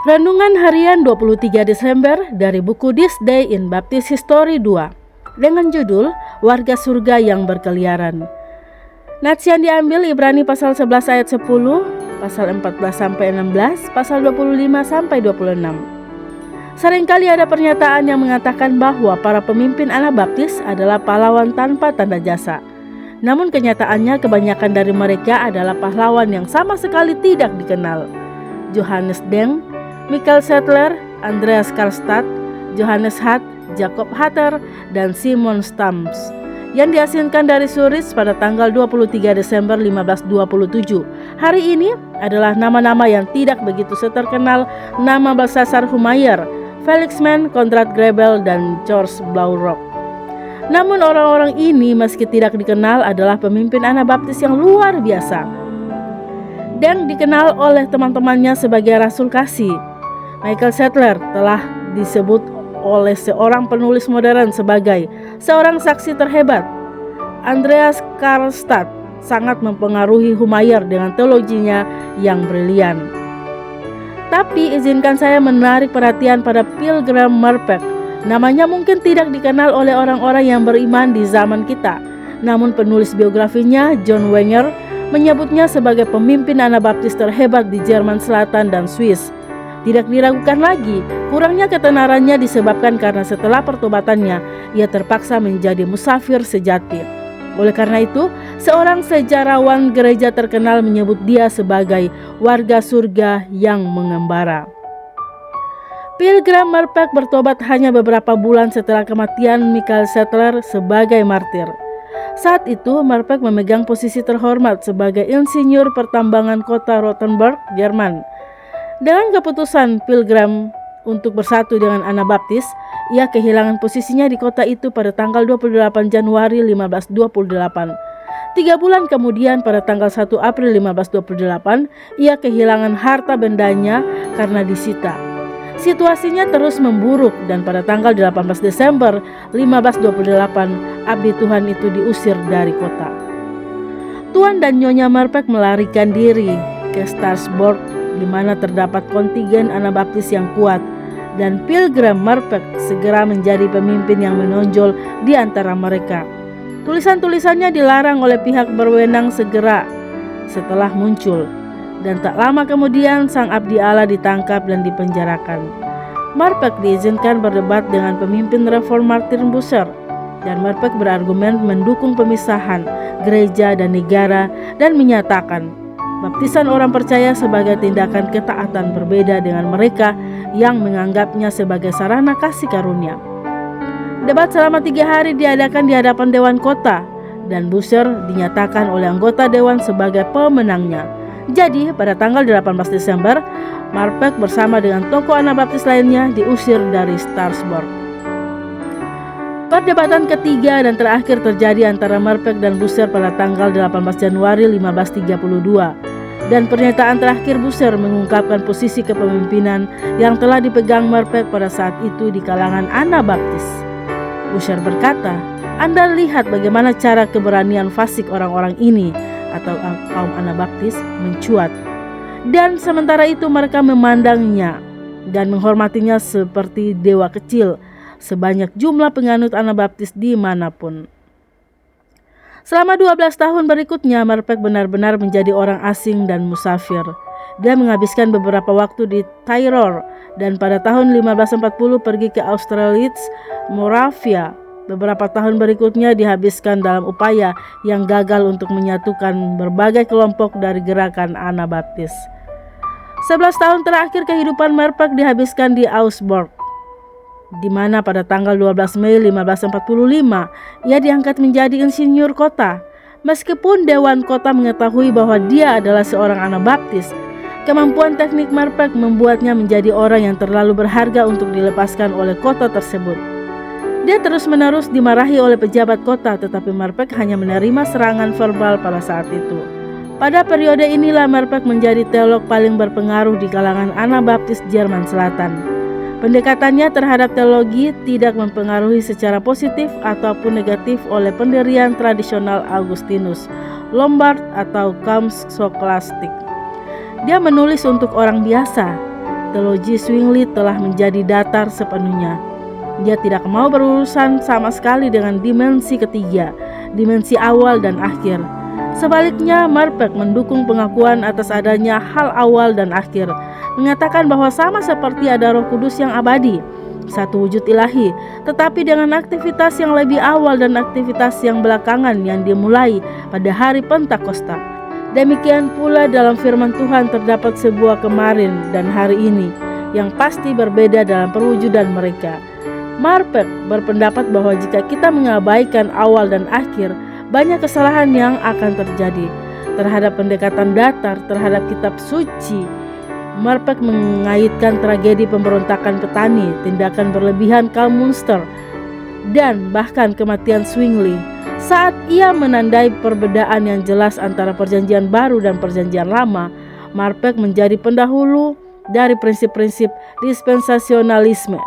Renungan Harian 23 Desember dari buku This Day in Baptist History 2 dengan judul Warga Surga yang Berkeliaran. Nats yang diambil Ibrani pasal 11 ayat 10, pasal 14 sampai 16, pasal 25 sampai 26. Seringkali ada pernyataan yang mengatakan bahwa para pemimpin Anabaptis adalah pahlawan tanpa tanda jasa. Namun kenyataannya kebanyakan dari mereka adalah pahlawan yang sama sekali tidak dikenal. Johannes Deng, Michael Settler, Andreas Karlstadt, Johannes Huth, Jacob Hatter, dan Simon Stamps yang diasingkan dari Zurich pada tanggal 23 Desember 1527. Hari ini adalah nama-nama yang tidak begitu terkenal, nama Balthasar Humayer, Felix Mann, Konrad Grebel, dan George Blaurock. Namun orang-orang ini meski tidak dikenal adalah pemimpin Anabaptis yang luar biasa. Dan dikenal oleh teman-temannya sebagai Rasul Kasih. Michael Settler telah disebut oleh seorang penulis modern sebagai seorang saksi terhebat. Andreas Karlstadt sangat mempengaruhi Humayer dengan teologinya yang brilian. Tapi izinkan saya menarik perhatian pada Pilgram Marpeck. Namanya mungkin tidak dikenal oleh orang-orang yang beriman di zaman kita. Namun penulis biografinya, John Wenger, menyebutnya sebagai pemimpin Anabaptis terhebat di Jerman Selatan dan Swiss. Tidak diragukan lagi, kurangnya ketenarannya disebabkan karena setelah pertobatannya, ia terpaksa menjadi musafir sejati. Oleh karena itu, seorang sejarawan gereja terkenal menyebut dia sebagai warga surga yang mengembara. Pilgram Marpeck bertobat hanya beberapa bulan setelah kematian Michael Settler sebagai martir. Saat itu, Marpeck memegang posisi terhormat sebagai insinyur pertambangan kota Rothenburg, Jerman. Dengan keputusan Pilgram untuk bersatu dengan Anabaptis, ia kehilangan posisinya di kota itu pada tanggal 28 Januari 1528. 3 bulan kemudian pada tanggal 1 April 1528, ia kehilangan harta bendanya karena disita. Situasinya terus memburuk dan pada tanggal 18 Desember 1528, abdi Tuhan itu diusir dari kota. Tuan dan Nyonya Marpeck melarikan diri ke Strasbourg, di mana terdapat kontingen Anabaptis yang kuat, dan Pilgram Marpeck segera menjadi pemimpin yang menonjol di antara mereka. Tulisan-tulisannya dilarang oleh pihak berwenang segera setelah muncul, dan tak lama kemudian sang abdi Allah ditangkap dan dipenjarakan. Marpeck diizinkan berdebat dengan pemimpin reform Martin Bucer, dan Marpeck berargumen mendukung pemisahan gereja dan negara dan menyatakan baptisan orang percaya sebagai tindakan ketaatan berbeda dengan mereka yang menganggapnya sebagai sarana kasih karunia. Debat selama 3 hari diadakan di hadapan Dewan Kota, dan Bucer dinyatakan oleh anggota Dewan sebagai pemenangnya. Jadi pada tanggal 18 Desember, Marpeck bersama dengan tokoh Anabaptis lainnya diusir dari Strasbourg. Perdebatan ketiga dan terakhir terjadi antara Marpeck dan Bucer pada tanggal 18 Januari 1532. Dan pernyataan terakhir Bucer mengungkapkan posisi kepemimpinan yang telah dipegang Marpeck pada saat itu di kalangan Anabaptis. Bucer berkata, "Anda lihat bagaimana cara keberanian fasik orang-orang ini atau kaum Anabaptis mencuat. Dan sementara itu mereka memandangnya dan menghormatinya seperti dewa kecil, sebanyak jumlah penganut Anabaptis dimanapun." Selama 12 tahun berikutnya, Marpeck benar-benar menjadi orang asing dan musafir. Dia menghabiskan beberapa waktu di Tyrol dan pada tahun 1540 pergi ke Austerlitz, Moravia. Beberapa tahun berikutnya dihabiskan dalam upaya yang gagal untuk menyatukan berbagai kelompok dari gerakan Anabaptis. 11 tahun terakhir kehidupan Marpeck dihabiskan di Augsburg, di mana pada tanggal 12 Mei 1545 ia diangkat menjadi insinyur kota. Meskipun Dewan Kota mengetahui bahwa dia adalah seorang Anabaptis, kemampuan teknik Marpeck membuatnya menjadi orang yang terlalu berharga untuk dilepaskan oleh kota tersebut. Dia terus-menerus dimarahi oleh pejabat kota, tetapi Marpeck hanya menerima serangan verbal pada saat itu. Pada periode inilah Marpeck menjadi teolog paling berpengaruh di kalangan Anabaptis Jerman Selatan. Pendekatannya terhadap teologi tidak mempengaruhi secara positif ataupun negatif oleh pendirian tradisional Augustinus, Lombard atau kaum skolastik. Dia menulis untuk orang biasa, teologi Zwingli telah menjadi datar sepenuhnya. Dia tidak mau berurusan sama sekali dengan dimensi ketiga, dimensi awal dan akhir. Sebaliknya, Marpeck mendukung pengakuan atas adanya hal awal dan akhir, mengatakan bahwa sama seperti ada Roh Kudus yang abadi, satu wujud ilahi, tetapi dengan aktivitas yang lebih awal dan aktivitas yang belakangan yang dimulai pada hari Pentakosta. Demikian pula dalam firman Tuhan terdapat sebuah kemarin dan hari ini yang pasti berbeda dalam perwujudan mereka. Marpeck berpendapat bahwa jika kita mengabaikan awal dan akhir, banyak kesalahan yang akan terjadi terhadap pendekatan datar terhadap kitab suci. Marpeck mengaitkan tragedi pemberontakan petani, tindakan berlebihan kaum Munster, dan bahkan kematian Zwingli. Saat ia menandai perbedaan yang jelas antara Perjanjian Baru dan Perjanjian Lama, Marpeck menjadi pendahulu dari prinsip-prinsip dispensasionalisme.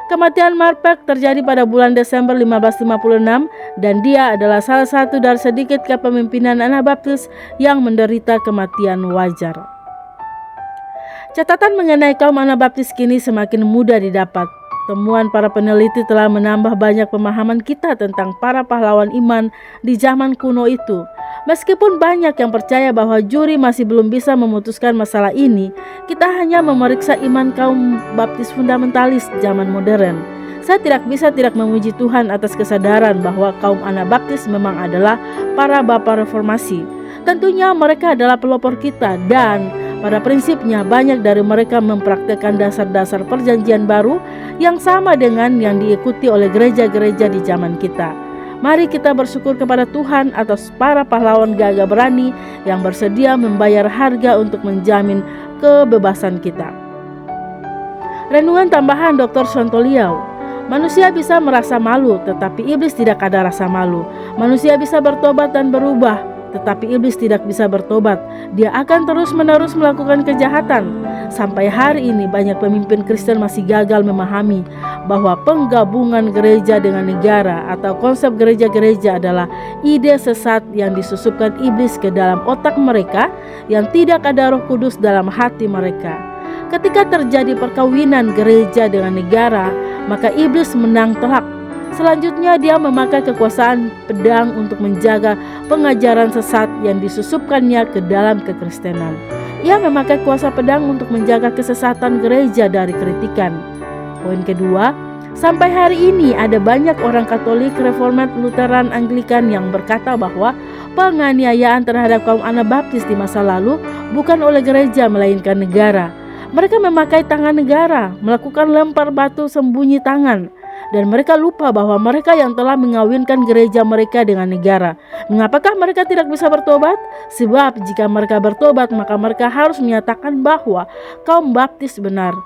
Kematian Marpeck terjadi pada bulan Desember 1556 dan dia adalah salah satu dari sedikit kepemimpinan Anabaptis yang menderita kematian wajar. Catatan mengenai kaum Anabaptis kini semakin mudah didapat. Temuan para peneliti telah menambah banyak pemahaman kita tentang para pahlawan iman di zaman kuno itu. Meskipun banyak yang percaya bahwa juri masih belum bisa memutuskan masalah ini, kita hanya memeriksa iman kaum baptis fundamentalis zaman modern. Saya tidak memuji Tuhan atas kesadaran bahwa kaum Anabaptis memang adalah para bapa reformasi. Tentunya mereka adalah pelopor kita dan pada prinsipnya banyak dari mereka mempraktikkan dasar-dasar perjanjian baru yang sama dengan yang diikuti oleh gereja-gereja di zaman kita. Mari kita bersyukur kepada Tuhan atas para pahlawan gagah berani yang bersedia membayar harga untuk menjamin kebebasan kita. Renungan tambahan Dr. Sontoliau. Manusia bisa merasa malu, tetapi iblis tidak ada rasa malu. Manusia bisa bertobat dan berubah, tetapi iblis tidak bisa bertobat. Dia akan terus-menerus melakukan kejahatan. Sampai hari ini banyak pemimpin Kristen masih gagal memahami bahwa penggabungan gereja dengan negara atau konsep gereja-gereja adalah ide sesat yang disusupkan iblis ke dalam otak mereka yang tidak ada Roh Kudus dalam hati mereka. Ketika terjadi perkawinan gereja dengan negara, maka iblis menang telak. Selanjutnya dia memakai kekuasaan pedang untuk menjaga pengajaran sesat yang disusupkannya ke dalam kekristenan. Ia memakai kuasa pedang untuk menjaga kesesatan gereja dari kritikan. Poin kedua, sampai hari ini ada banyak orang Katolik, Reformat, Lutheran, Anglikan yang berkata bahwa penganiayaan terhadap kaum Anabaptis di masa lalu bukan oleh gereja melainkan negara. Mereka memakai tangan negara, melakukan lempar batu sembunyi tangan. Dan mereka lupa bahwa mereka yang telah mengawinkan gereja mereka dengan negara. Mengapakah mereka tidak bisa bertobat? Sebab jika mereka bertobat, maka mereka harus menyatakan bahwa kaum baptis benar,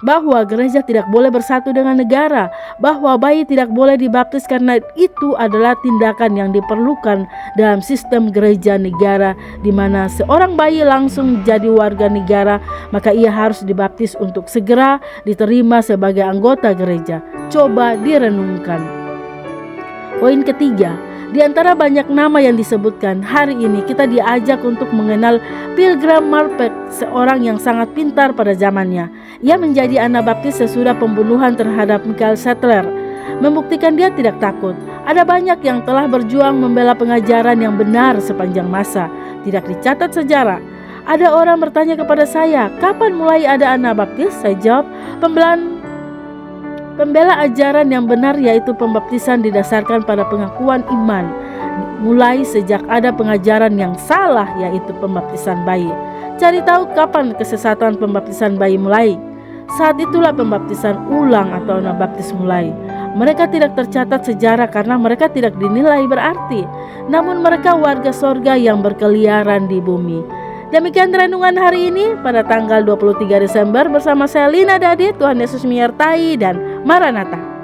bahwa gereja tidak boleh bersatu dengan negara, bahwa bayi tidak boleh dibaptis karena itu adalah tindakan yang diperlukan dalam sistem gereja negara, di mana seorang bayi langsung jadi warga negara, maka ia harus dibaptis untuk segera diterima sebagai anggota gereja. Coba direnungkan. Poin ketiga, di antara banyak nama yang disebutkan, hari ini kita diajak untuk mengenal Pilgrim Marpeck, seorang yang sangat pintar pada zamannya. Ia menjadi Anabaptis sesudah pembunuhan terhadap Michael Sattler, membuktikan dia tidak takut. Ada banyak yang telah berjuang membela pengajaran yang benar sepanjang masa, tidak dicatat sejarah. Ada orang bertanya kepada saya, kapan mulai ada Anabaptis? Saya jawab, pembela ajaran yang benar yaitu pembaptisan didasarkan pada pengakuan iman, mulai sejak ada pengajaran yang salah yaitu pembaptisan bayi. Cari tahu kapan kesesatan pembaptisan bayi mulai. Saat itulah pembaptisan ulang atau Anabaptis mulai. Mereka tidak tercatat sejarah karena mereka tidak dinilai berarti, namun mereka warga sorga yang berkeliaran di bumi. Demikian renungan hari ini pada tanggal 23 Desember bersama saya Lina Dadi. Tuhan Yesus menyertai dan Maranatha.